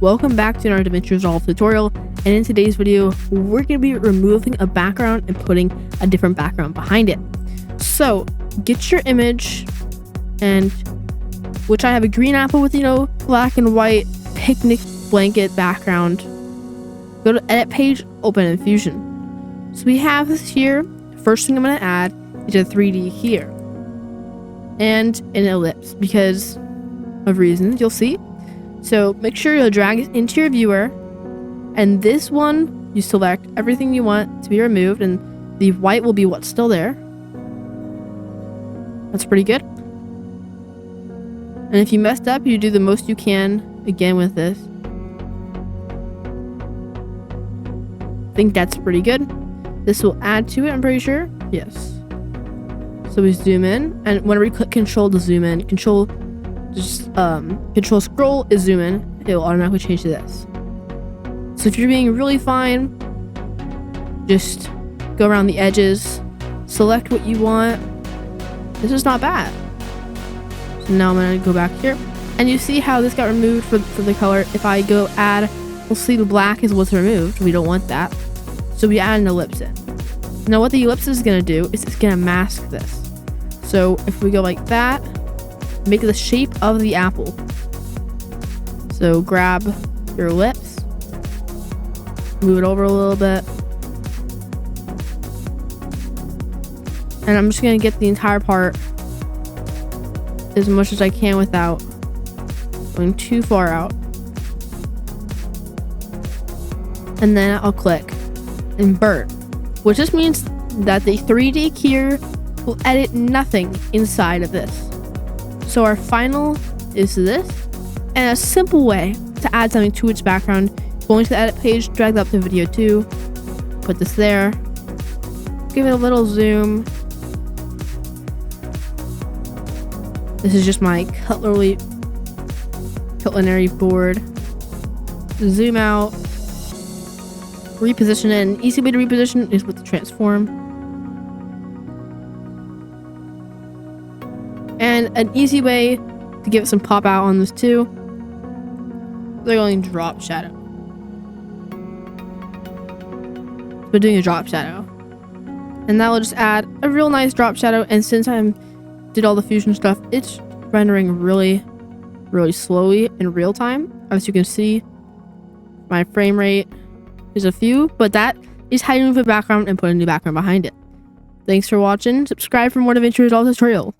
Welcome back to our DaVinci Resolve tutorial, and in today's video we're going to be removing a background and putting a different background behind it. So get your image, and which I have a green apple with black and white picnic blanket background. Go to edit page, open in Fusion. So we have this here. First thing I'm going to add is a 3D here and an ellipse because of reasons you'll see. So make sure you'll drag it into your viewer, and this one you select everything you want to be removed, and the white will be what's still there. That's pretty good. And if you messed up, you do the most you can again with this. I think that's pretty good. This will add to it, I'm pretty sure. Yes. So we zoom in, and whenever you click control to zoom in, control scroll is zoom in, it will automatically change to this. So if you're being really fine, just go around the edges, select what you want. This is not bad. So now I'm gonna go back here, and you see how this got removed for the color. If I go add, we'll see the black is what's removed. We don't want that, so we add an ellipse in. Now what the ellipse is gonna do is it's gonna mask this. So if we go like that, make the shape of the apple. So grab your ellipse, move it over a little bit, and I'm just gonna get the entire part as much as I can without going too far out. And then I'll click invert, which just means that the 3D keyer will edit nothing inside of this. So our final is this, and a simple way to add something to its background, going to the edit page, drag that up to video 2, put this there, give it a little zoom. This is just my culinary board. Zoom out, reposition it. An easy way to reposition is with the transform. And an easy way to give it some pop out on this too, they're going to drop shadow. We're doing a drop shadow, and that will just add a real nice drop shadow. And since I did all the fusion stuff, it's rendering really slowly in real time. As you can see, my frame rate is a few, but that is how you move a background and put a new background behind it. Thanks for watching. Subscribe for more DaVinci Resolve tutorials.